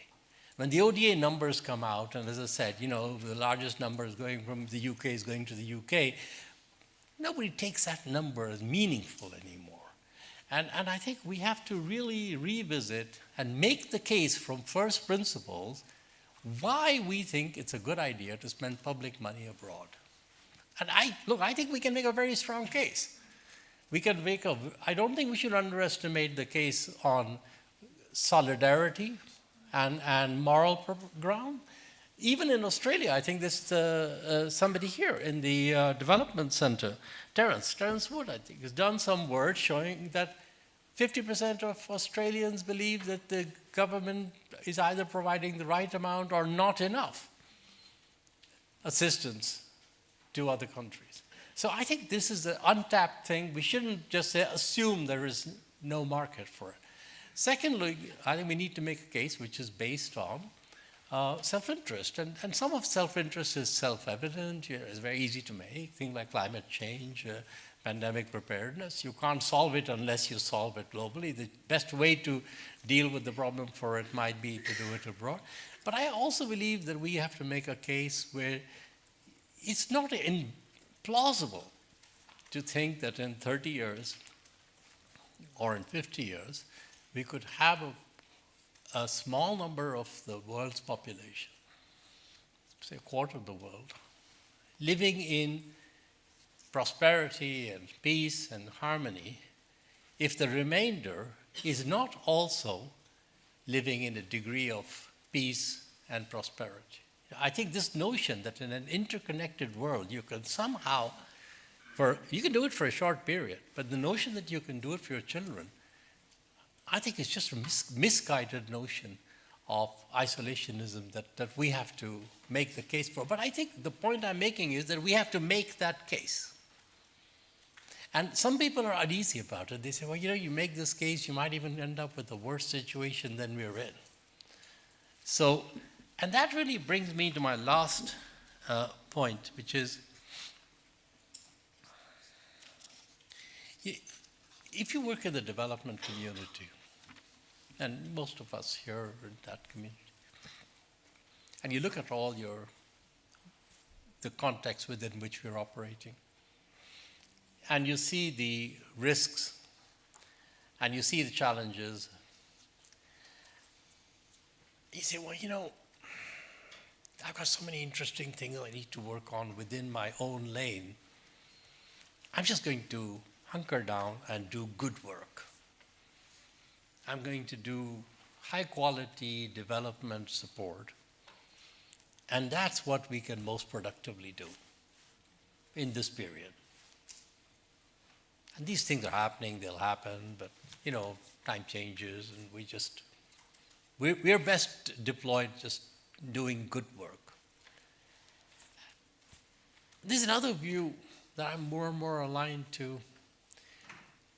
When the ODA numbers come out, and as I said, the largest number is going from the UK is going to the UK, nobody takes that number as meaningful anymore. And I think we have to really revisit and make the case from first principles why we think it's a good idea to spend public money abroad. And I think we can make a very strong case. I don't think we should underestimate the case on solidarity and moral ground. Even in Australia, I think there's somebody here in the development center, Terence Wood, I think, has done some work showing that 50% of Australians believe that the government is either providing the right amount or not enough assistance to other countries. So I think this is an untapped thing. We shouldn't just assume there is no market for it. Secondly, I think we need to make a case which is based on self-interest. And some of self-interest is self-evident. It's very easy to make. Things like climate change, pandemic preparedness. You can't solve it unless you solve it globally. The best way to deal with the problem for it might be to do it abroad. But I also believe that we have to make a case where it's not implausible to think that in 30 years or in 50 years, we could have a small number of the world's population, say a quarter of the world, living in prosperity and peace and harmony, if the remainder is not also living in a degree of peace and prosperity. I think this notion that in an interconnected world you can somehow, you can do it for a short period, but the notion that you can do it for your children, I think it's just a misguided notion of isolationism that we have to make the case for. But I think the point I'm making is that we have to make that case. And some people are uneasy about it. They say, well, you make this case, you might even end up with a worse situation than we're in. So, and that really brings me to my last point, which is, if you work in the development community, and most of us here are in that community, and you look at all the context within which we're operating, and you see the risks, and you see the challenges, you say, well, I've got so many interesting things I need to work on within my own lane. I'm just going to hunker down and do good work. I'm going to do high-quality development support, and that's what we can most productively do in this period. And these things are happening, they'll happen, but, time changes, and we're best deployed just doing good work. There's another view that I'm more and more aligned to,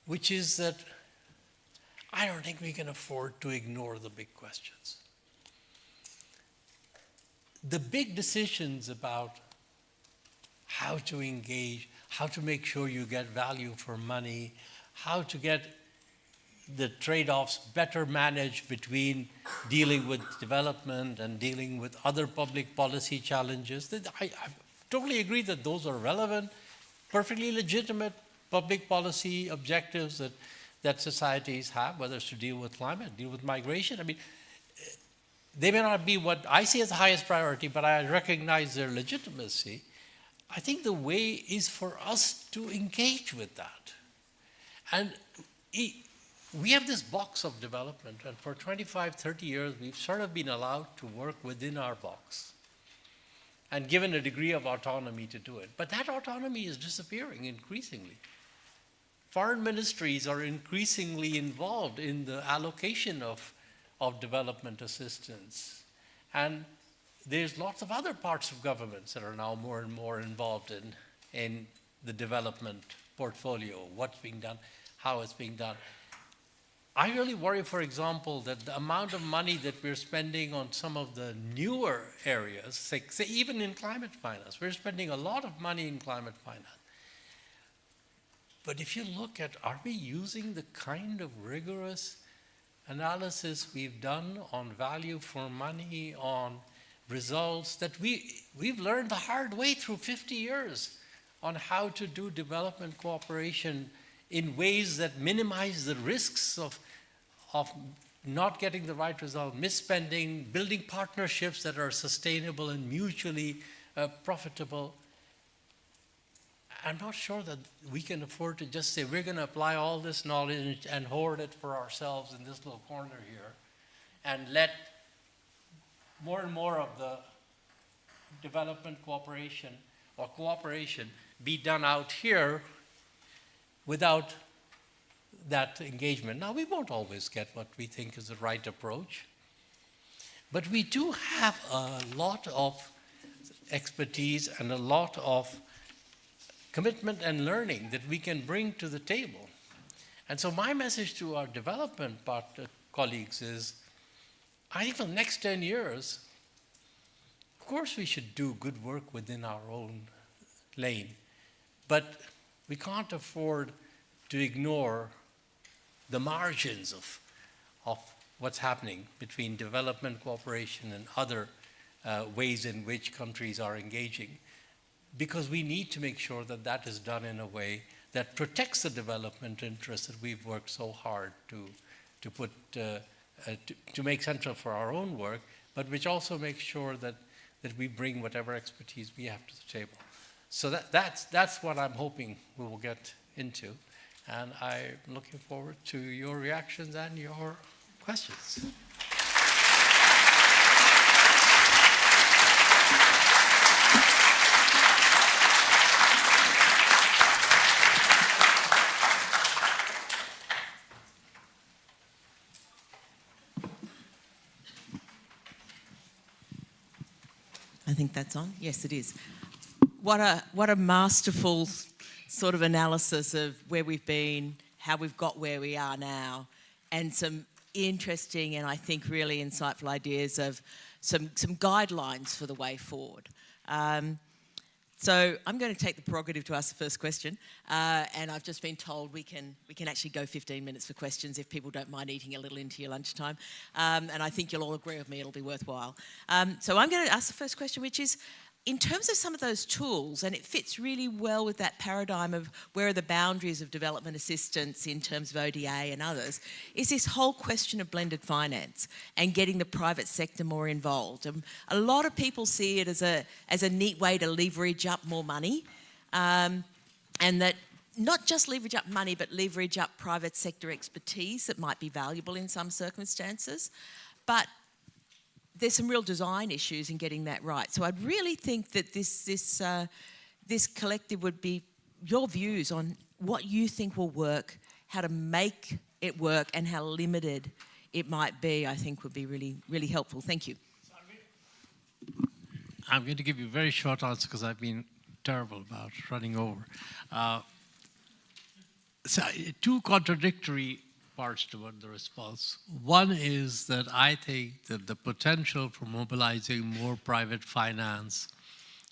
which is that I don't think we can afford to ignore the big questions. The big decisions about how to engage, how to make sure you get value for money, how to get the trade-offs better managed between dealing with development and dealing with other public policy challenges. I totally agree that those are relevant, perfectly legitimate public policy objectives that societies have, whether it's to deal with climate, deal with migration. I mean, they may not be what I see as the highest priority, but I recognize their legitimacy. I think the way is for us to engage with that. And we have this box of development, and for 25, 30 years, we've sort of been allowed to work within our box and given a degree of autonomy to do it. But that autonomy is disappearing increasingly. Foreign ministries are increasingly involved in the allocation of development assistance. And there's lots of other parts of governments that are now more and more involved in the development portfolio, what's being done, how it's being done. I really worry, for example, that the amount of money that we're spending on some of the newer areas, say even in climate finance, we're spending a lot of money in climate finance. But if you look at, are we using the kind of rigorous analysis we've done on value for money, on results, that we've learned the hard way through 50 years on how to do development cooperation in ways that minimize the risks of not getting the right result, misspending, building partnerships that are sustainable and mutually profitable. I'm not sure that we can afford to just say we're going to apply all this knowledge and hoard it for ourselves in this little corner here and let more and more of the development cooperation or cooperation be done out here without that engagement. Now, we won't always get what we think is the right approach, but we do have a lot of expertise and a lot of commitment and learning that we can bring to the table. And so my message to our development colleagues is, I think for the next 10 years, of course we should do good work within our own lane, but we can't afford to ignore the margins of what's happening between development cooperation and other ways in which countries are engaging, because we need to make sure that that is done in a way that protects the development interests that we've worked so hard to make central for our own work, but which also makes sure that we bring whatever expertise we have to the table. So that's what I'm hoping we will get into. And I'm looking forward to your reactions and your questions. I think that's on. Yes, it is. What a masterful sort of analysis of where we've been, how we've got where we are now, and some interesting and I think really insightful ideas of some guidelines for the way forward. So I'm going to take the prerogative to ask the first question, and I've just been told we can actually go 15 minutes for questions if people don't mind eating a little into your lunchtime, and I think you'll all agree with me it'll be worthwhile. So I'm going to ask the first question, which is, in terms of some of those tools, and it fits really well with that paradigm of where are the boundaries of development assistance in terms of ODA and others, is this whole question of blended finance and getting the private sector more involved. A lot of people see it as a neat way to leverage up more money, and that not just leverage up money, but leverage up private sector expertise that might be valuable in some circumstances. But there's some real design issues in getting that right. So I'd really think that this collective would be your views on what you think will work, how to make it work, and how limited it might be, I think would be really, really helpful. Thank you. I'm going to give you a very short answer because I've been terrible about running over. So two contradictory parts toward the response. One is that I think that the potential for mobilizing more private finance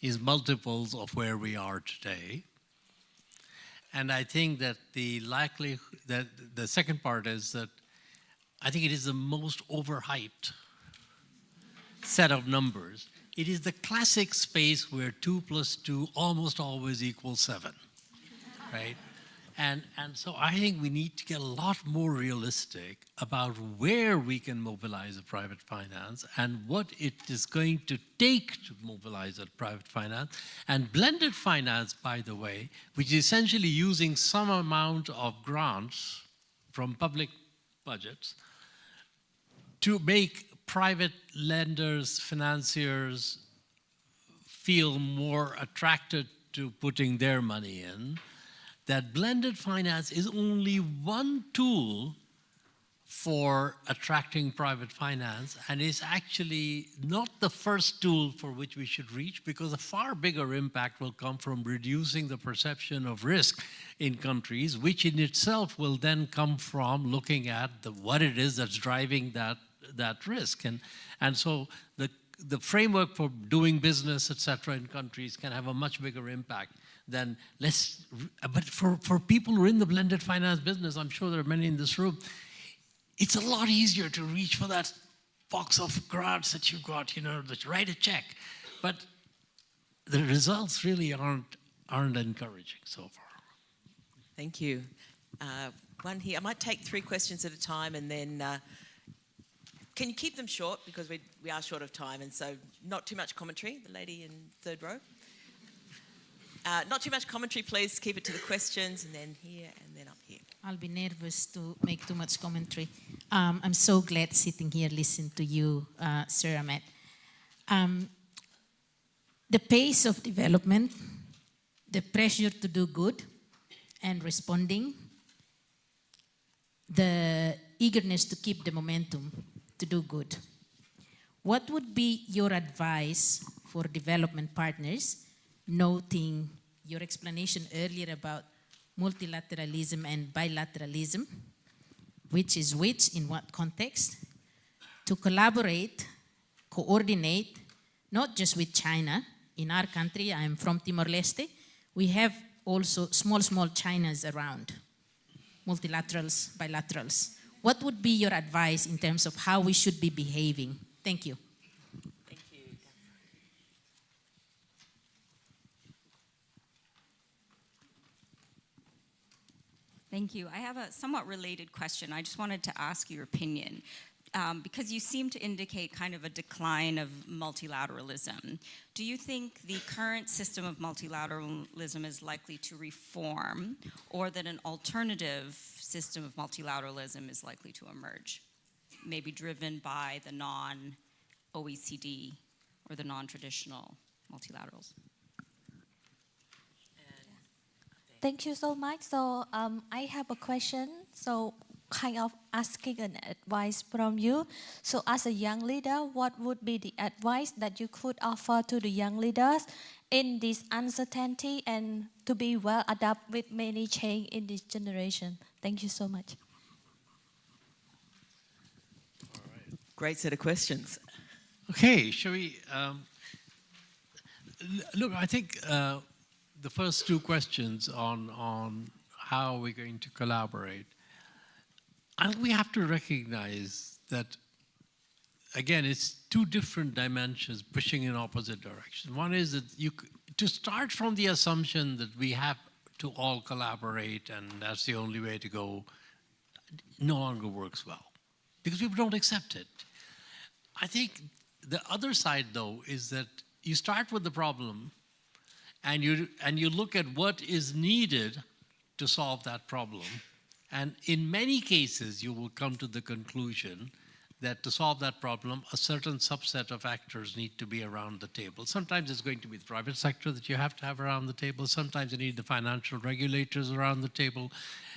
is multiples of where we are today. And I think that the second part is that I think it is the most overhyped set of numbers. It is the classic space where 2 + 2 almost always equals 7, right? And so I think we need to get a lot more realistic about where we can mobilize a private finance and what it is going to take to mobilize a private finance. And blended finance, by the way, which is essentially using some amount of grants from public budgets to make private lenders, financiers feel more attracted to putting their money in, that blended finance is only one tool for attracting private finance, and is actually not the first tool for which we should reach, because a far bigger impact will come from reducing the perception of risk in countries, which in itself will then come from looking at what it is that's driving that risk. And so the framework for doing business, etc., in countries can have a much bigger impact than but for people who are in the blended finance business, I'm sure there are many in this room, it's a lot easier to reach for that box of grants that you got, that you write a check. But the results really aren't encouraging so far. Thank you. One here. I might take 3 questions at a time, and then can you keep them short, because we are short of time, and so not too much commentary. The lady in 3rd row. Not too much commentary, please. Keep it to the questions, and then here, and then up here. I'll be nervous to make too much commentary. I'm so glad sitting here listening to you, Sir Ahmed. The pace of development, the pressure to do good and responding, the eagerness to keep the momentum to do good. What would be your advice for development partners, noting your explanation earlier about multilateralism and bilateralism, which is which, in what context, to collaborate, coordinate, not just with China. In our country, I'm from Timor-Leste, we have also small Chinas around, multilaterals, bilaterals. What would be your advice in terms of how we should be behaving? Thank you. Thank you. Thank you. I have a somewhat related question. I just wanted to ask your opinion. Because you seem to indicate kind of a decline of multilateralism. Do you think the current system of multilateralism is likely to reform, or that an alternative system of multilateralism is likely to emerge, maybe driven by the non-OECD or the non-traditional multilaterals? Thank you so much. So I have a question. So kind of asking an advice from you. So as a young leader, what would be the advice that you could offer to the young leaders in this uncertainty and to be well adapted with many change in this generation? Thank you so much. Great set of questions. Okay, shall we? Look, I think the first 2 questions on how we're going to collaborate, I think we have to recognize that, again, it's 2 different dimensions pushing in opposite directions. One is that to start from the assumption that we have to all collaborate and that's the only way to go, no longer works well, because people don't accept it. I think the other side, though, is that you start with the problem and you look at what is needed to solve that problem. And in many cases, you will come to the conclusion that to solve that problem, a certain subset of actors need to be around the table. Sometimes it's going to be the private sector that you have to have around the table. Sometimes you need the financial regulators around the table.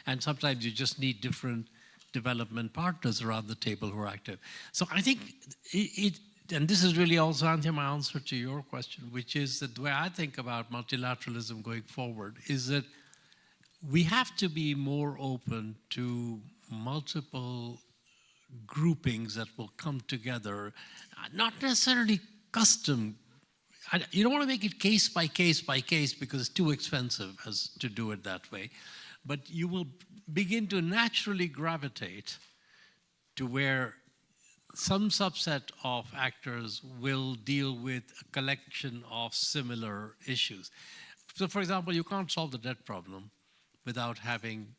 And sometimes you just need different development partners around the table who are active. So I think and this is really also, Antje, my answer to your question, which is that the way I think about multilateralism going forward is that we have to be more open to multiple groupings that will come together, not necessarily custom. You don't want to make it case by case by case because it's too expensive to do it that way. But you will begin to naturally gravitate to where some subset of actors will deal with a collection of similar issues. So, for example, you can't solve the debt problem without having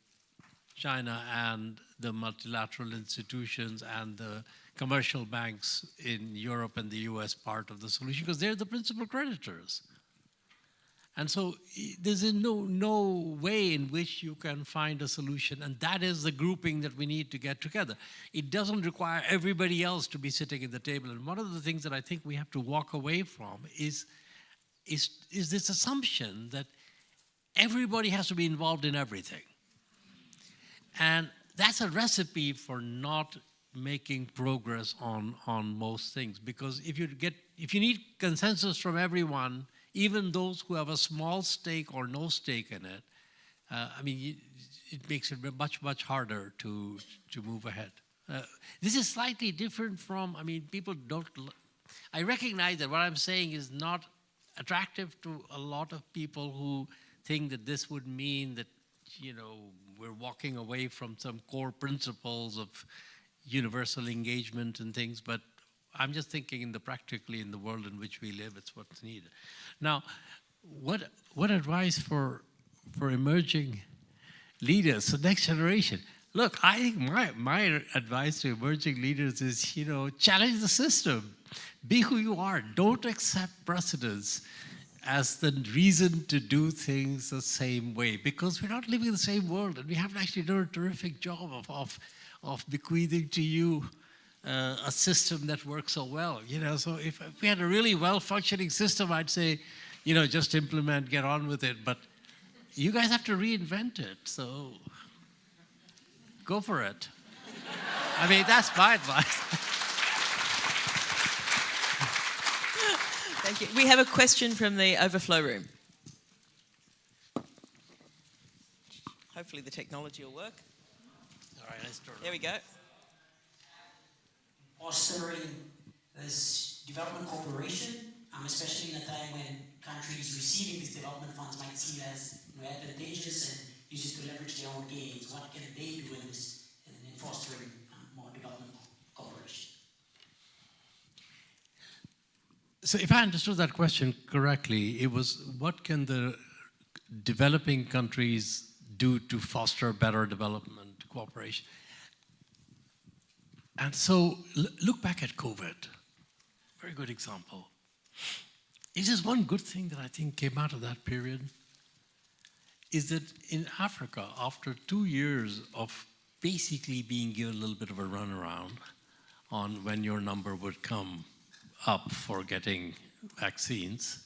China and the multilateral institutions and the commercial banks in Europe and the US part of the solution, because they're the principal creditors. And so there's no way in which you can find a solution, and that is the grouping that we need to get together. It doesn't require everybody else to be sitting at the table. And one of the things that I think we have to walk away from is this assumption that everybody has to be involved in everything. And that's a recipe for not making progress on most things, because if you need consensus from everyone, even those who have a small stake or no stake in it, it makes it much harder to move ahead. This is slightly different from, people don't, I recognize that what I'm saying is not attractive to a lot of people who think that this would mean that, we're walking away from some core principles of universal engagement and things, but I'm just thinking practically in the world in which we live, it's what's needed. Now, what advice for emerging leaders, the next generation? Look, I think my advice to emerging leaders is, challenge the system. Be who you are. Don't accept precedence as the reason to do things the same way, because we're not living in the same world, and we haven't actually done a terrific job of bequeathing to you a system that works so well. So if we had a really well-functioning system, I'd say, just implement, get on with it. But you guys have to reinvent it, so go for it. That's my advice. Thank you. We have a question from the overflow room. Hopefully the technology will work. All right, let's start. There we go. Fostering this development cooperation, especially in a time when countries receiving these development funds might see it as advantageous and use it to leverage their own gains. What can they do in this in fostering more development cooperation? So if I understood that question correctly, it was what can the developing countries do to foster better development cooperation? And so look back at COVID, very good example. Is this one good thing that I think came out of that period? Is that in Africa, after 2 years of basically being given a little bit of a runaround on when your number would come up for getting vaccines,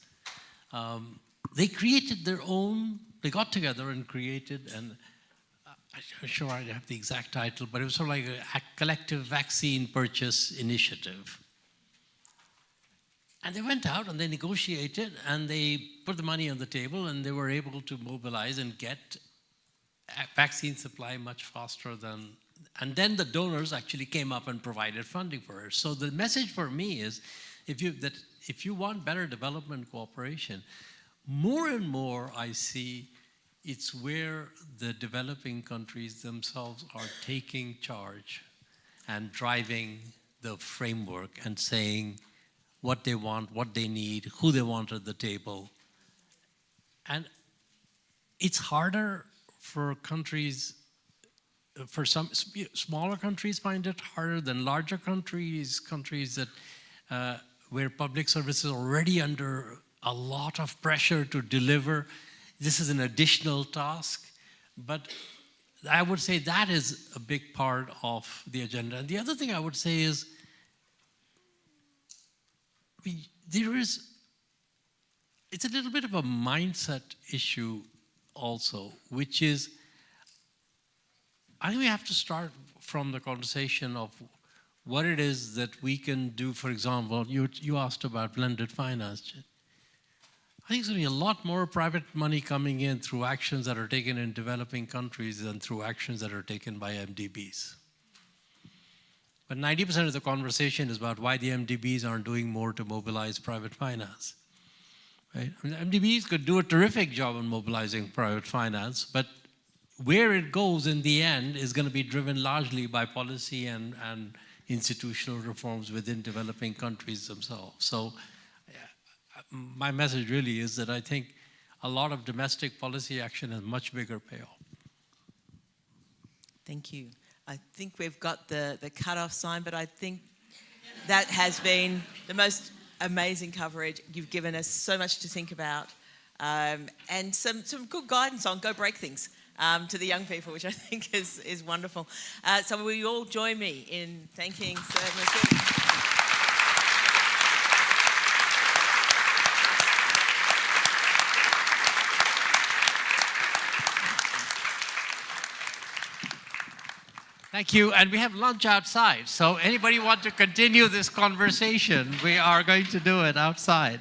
they created their own, they got together and created, and I'm sure I have the exact title, but it was sort of like a collective vaccine purchase initiative. And they went out and they negotiated and they put the money on the table and they were able to mobilize and get vaccine supply much faster than, and then the donors actually came up and provided funding for it. So the message for me is, if you want better development cooperation, more and more I see it's where the developing countries themselves are taking charge and driving the framework and saying what they want, what they need, who they want at the table. And it's harder for countries, for some smaller countries find it harder than larger countries that where public service is already under a lot of pressure to deliver. This is an additional task, but I would say that is a big part of the agenda. And the other thing I would say is, it's a little bit of a mindset issue also, which is, I think we have to start from the conversation of what it is that we can do. For example, you asked about blended finance. I think there's going to be a lot more private money coming in through actions that are taken in developing countries than through actions that are taken by MDBs. But 90% of the conversation is about why the MDBs aren't doing more to mobilize private finance. Right? I mean, MDBs could do a terrific job in mobilizing private finance, but where it goes in the end is going to be driven largely by policy and institutional reforms within developing countries themselves. So my message really is that I think a lot of domestic policy action has much bigger payoff. Thank you. I think we've got the cut-off sign, but I think that has been the most amazing coverage. You've given us so much to think about, and some good guidance on go break things to the young people, which I think is wonderful. So will you all join me in thanking Sir Masood? Thank you, and we have lunch outside. So anybody want to continue this conversation, we are going to do it outside.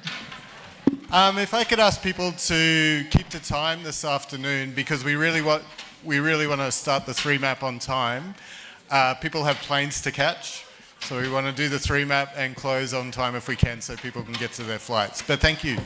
If I could ask people to keep to time this afternoon, because we really want to start the 3-map on time. People have planes to catch, so we want to do the 3-map and close on time if we can, so people can get to their flights. But thank you.